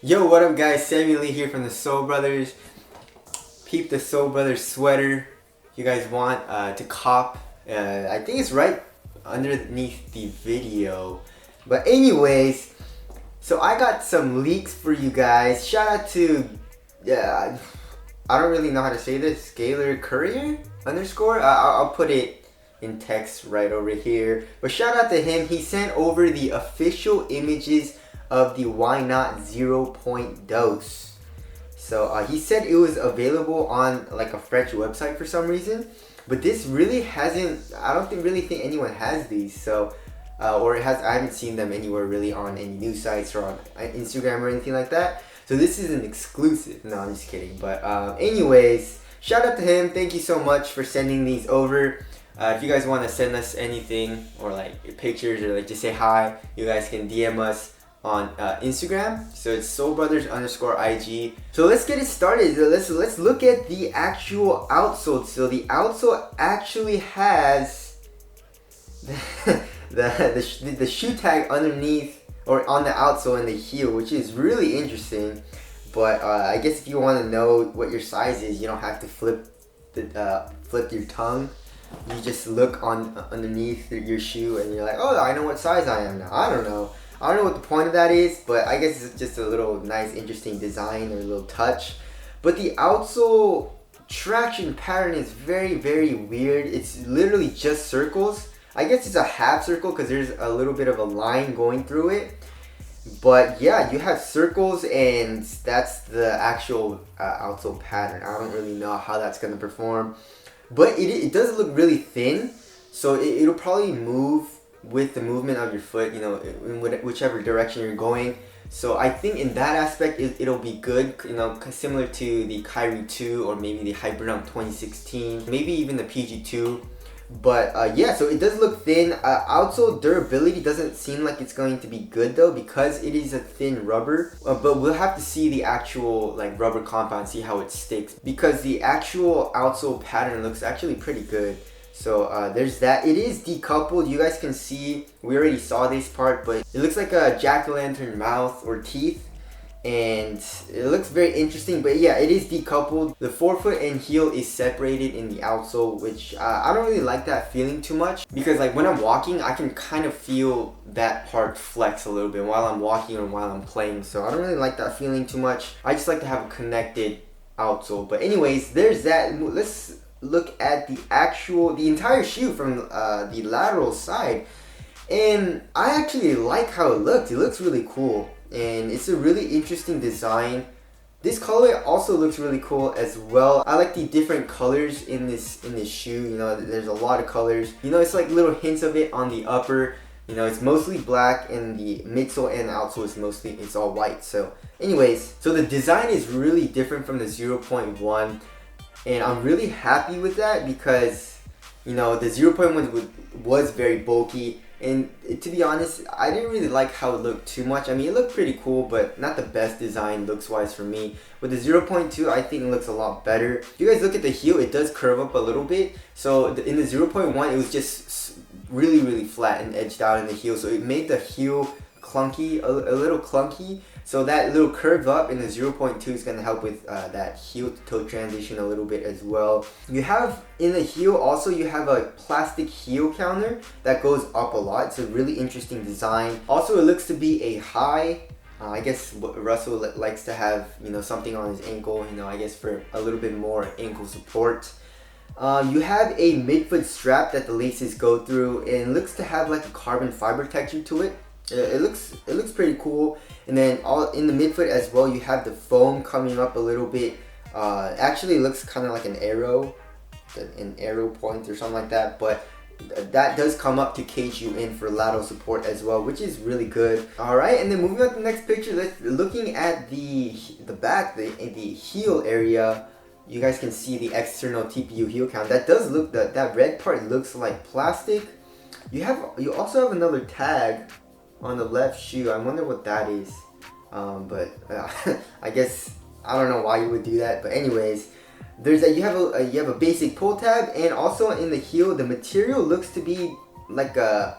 Yo, what up guys? Samuel Lee here from the Soul Brothers. Peep the Soul Brothers sweater if you guys want to cop. I think it's right underneath the video. But anyways, so I got some leaks for you guys. Shout out to, I don't really know how to say this, Scalar Courier underscore. I'll put it in text right over here. But shout out to him. He sent over the official images of the Why Not 0.2 dose. So he said it was available on like a French website for some reason, but this really hasn't. I don't really think anyone has these. So or it has. I haven't seen them anywhere really on any news sites or on Instagram or anything like that. So this is an exclusive. No, I'm just kidding. But anyways, shout out to him. Thank you so much for sending these over. If you guys want to send us anything or like pictures or like just say hi, you guys can DM us on Instagram. So it's soulbrothers_IG. So let's get it started. Let's look at the actual outsole. So the outsole actually has the shoe tag underneath or on the outsole and the heel, which is really interesting. But I guess if you want to know what your size is, you don't have to flip your tongue. You just look on underneath your shoe and you're like, oh, I know what size I am now. I don't know what the point of that is, but I guess it's just a little nice, interesting design or a little touch. But the outsole traction pattern is very, very weird. It's literally just circles. I guess it's a half circle because there's a little bit of a line going through it. But yeah, you have circles and that's the actual outsole pattern. I don't really know how that's going to perform. But it does look really thin, so it'll probably move with the movement of your foot, you know, in whichever direction you're going. So I think in that aspect it'll be good, you know, similar to the Kyrie 2 or maybe the Hybridon 2016, maybe even the PG2. But yeah, so it does look thin. Outsole durability doesn't seem like it's going to be good though, because it is a thin rubber. But we'll have to see the actual like rubber compound, see how it sticks, because the actual outsole pattern looks actually pretty good. So there's that. It is decoupled. You guys can see, we already saw this part, but it looks like a jack-o'-lantern mouth or teeth. And it looks very interesting, but yeah, it is decoupled. The forefoot and heel is separated in the outsole, which I don't really like that feeling too much, because like when I'm walking, I can kind of feel that part flex a little bit while I'm walking or while I'm playing. So I don't really like that feeling too much. I just like to have a connected outsole. But anyways, there's that. Let's look at the entire shoe from the lateral side, and I actually like how it looks. It looks really cool, and it's a really interesting design. This colorway also looks really cool as well. I like the different colors in this shoe. You know, there's a lot of colors. You know, it's like little hints of it on the upper. You know, it's mostly black, and the midsole and outsole is it's all white. So anyways, so the design is really different from the 0.1. And I'm really happy with that, because, you know, the 0.1 was very bulky. And to be honest, I didn't really like how it looked too much. I mean, it looked pretty cool, but not the best design looks-wise for me. With the 0.2, I think it looks a lot better. If you guys look at the heel, it does curve up a little bit. So in the 0.1, it was just really, really flat and edged out in the heel. So it made the heel clunky, a little clunky. So that little curve up in the 0.2 is going to help with that heel to toe transition a little bit as well. You have in the heel also, you have a plastic heel counter that goes up a lot. It's a really interesting design. Also, it looks to be a high. I guess Russell likes to have, you know, something on his ankle, you know, I guess for a little bit more ankle support. You have a midfoot strap that the laces go through, and it looks to have like a carbon fiber texture to it. It looks pretty cool. And then all in the midfoot as well, you have the foam coming up a little bit. Actually, it looks kind of like an arrow point or something like that. But that does come up to cage you in for lateral support as well, which is really good. All right, and then moving on to the next picture, looking at the back, the heel area. You guys can see the external TPU heel count. That does look, that red part looks like plastic. You also have another tag on the left shoe. I wonder what that is. But I guess I don't know why you would do that. But anyways, there's you have a basic pull tab, and also in the heel, the material looks to be like a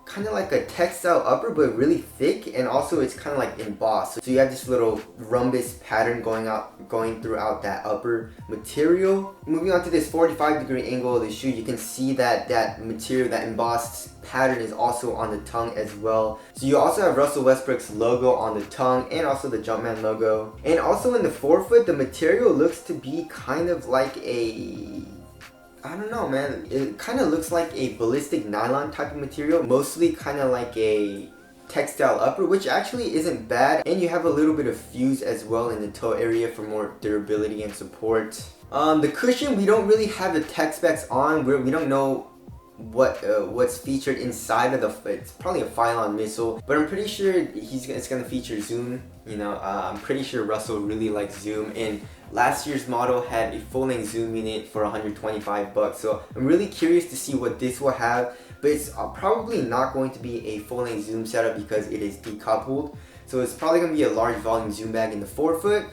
kind of like a textile upper, but really thick, and also it's kind of like embossed. So you have this little rhombus pattern going throughout that upper material. Moving on to this 45-degree angle of the shoe, you can see that that material, that embossed pattern, is also on the tongue as well. So you also have Russell Westbrook's logo on the tongue and also the Jumpman logo. And also in the forefoot, the material looks to be kind of like a, I don't know, man. It kind of looks like a ballistic nylon type of material, mostly kind of like a textile upper, which actually isn't bad. And you have a little bit of fuse as well in the toe area for more durability and support. The cushion, we don't really have the tech specs on. We don't know what's featured inside of the, it's probably a Phylon missile, but I'm pretty sure it's gonna feature zoom. You know, I'm pretty sure Russell really likes zoom, and last year's model had a full-length zoom unit for $125, so I'm really curious to see what this will have. But it's probably not going to be a full-length zoom setup because it is decoupled, so it's probably going to be a large volume zoom bag in the forefoot.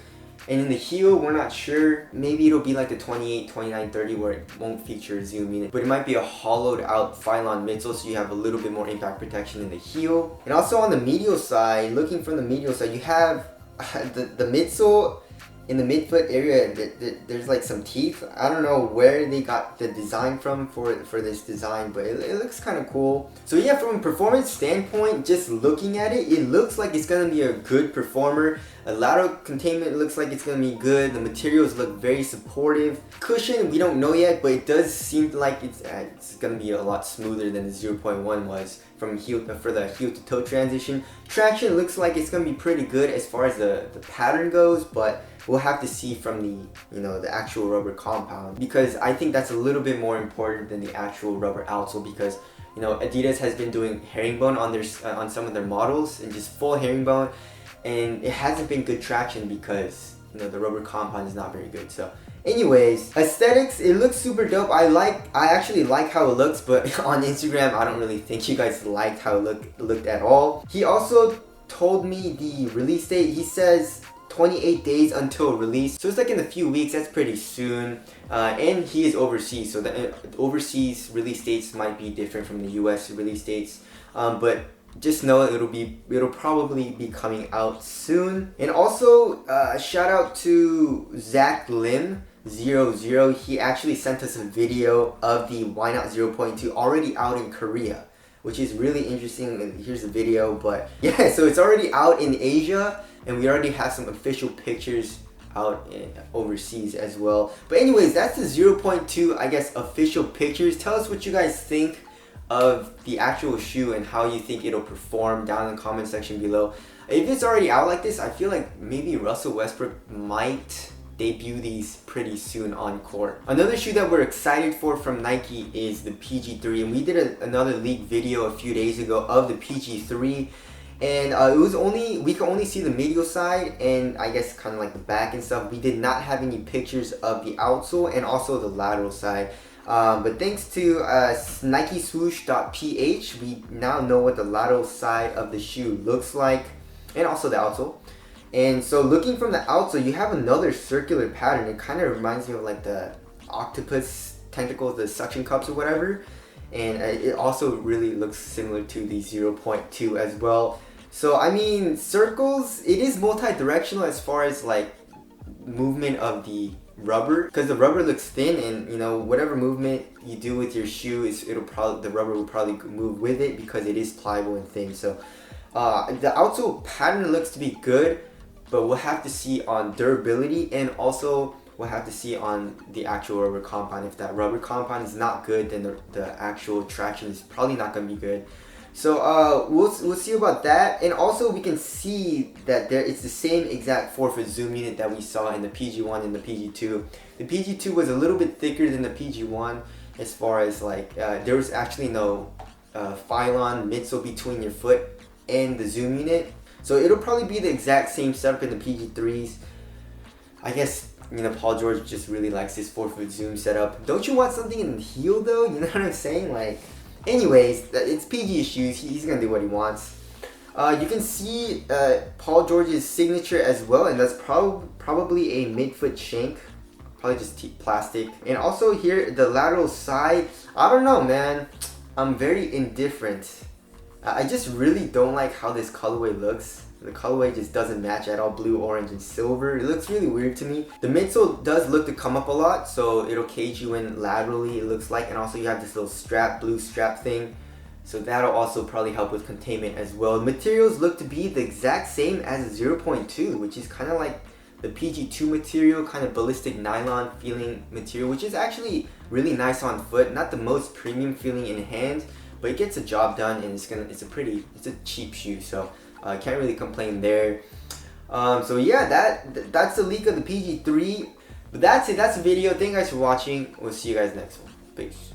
And in the heel, we're not sure. Maybe it'll be like the 28, 29, 30 where it won't feature a zoom unit. But it might be a hollowed out Phylon midsole, so you have a little bit more impact protection in the heel. And also on the medial side, looking from the medial side, you have the midsole. In the midfoot area, there's like some teeth. I don't know where they got the design from for this design, but it looks kind of cool. So yeah, from a performance standpoint, just looking at it, it looks like it's gonna be a good performer. A lateral containment looks like it's gonna be good. The materials look very supportive. Cushion, we don't know yet, but it does seem like it's gonna be a lot smoother than the 0.1 was from for the heel to toe transition. Traction looks like it's gonna be pretty good as far as the pattern goes, but we'll have to see from the actual rubber compound, because I think that's a little bit more important than the actual rubber outsole, because Adidas has been doing herringbone on on some of their models, and just full herringbone, and it hasn't been good traction because the rubber compound is not very good. So anyways, aesthetics, it looks super dope. I actually like how it looks, but on Instagram I don't really think you guys liked how it looked at all. He also told me the release date. He says 28 days until release, so it's like in a few weeks. That's pretty soon. And he is overseas, so the overseas release dates might be different from the US release dates, but just know it'll probably be coming out soon. And also shout out to Zach Lim 00. He actually sent us a video of the Why Not 0.2 already out in Korea, which is really interesting. And here's the video. But yeah, so it's already out in Asia, and we already have some official pictures out overseas as well. But anyways, that's the 0.2, I guess, official pictures. Tell us what you guys think of the actual shoe and how you think it'll perform down in the comment section below. If it's already out like this, I feel like maybe Russell Westbrook might debut these pretty soon on court. Another shoe that we're excited for from Nike is the PG3, and we did another leaked video a few days ago of the PG3. And we could only see the medial side and I guess kind of like the back and stuff. We did not have any pictures of the outsole and also the lateral side. But thanks to NikeSwoosh.ph, we now know what the lateral side of the shoe looks like, and also the outsole. And so looking from the outsole, you have another circular pattern. It kind of reminds me of like the octopus tentacles, the suction cups or whatever. And it also really looks similar to the 0.2 as well. So I mean, circles, it is multi-directional as far as like movement of the rubber, because the rubber looks thin, and whatever movement you do with your shoe the rubber will probably move with it because it is pliable and thin. So the outsole pattern looks to be good, but we'll have to see on durability, and also we'll have to see on the actual rubber compound. If that rubber compound is not good, then the actual traction is probably not going to be good. So we'll see about that. And also we can see that it's the same exact forefoot zoom unit that we saw in the PG1 and the PG2. The PG2 was a little bit thicker than the PG1 as far as like there was actually no Phylon midsole between your foot and the zoom unit. So it'll probably be the exact same setup in the PG3s. I guess Paul George just really likes his forefoot zoom setup. Don't you want something in the heel though? You know what I'm saying? Like, anyways, it's PG shoes. He's gonna do what he wants. You can see Paul George's signature as well, and that's probably a midfoot shank, probably just plastic. And also here, the lateral side, I don't know, man. I'm very indifferent I just really don't like how this colorway looks. The colorway just doesn't match at all, blue, orange, and silver. It looks really weird to me. The midsole does look to come up a lot, so it'll cage you in laterally, it looks like. And also you have this little strap, blue strap thing. So that'll also probably help with containment as well. The materials look to be the exact same as 0.2, which is kind of like the PG2 material, kind of ballistic nylon feeling material, which is actually really nice on foot. Not the most premium feeling in hand, but it gets the job done, and it's a cheap shoe, so I can't really complain there. So yeah, that's the leak of the PG3. But that's it. That's the video. Thank you guys for watching. We'll see you guys next one. Peace.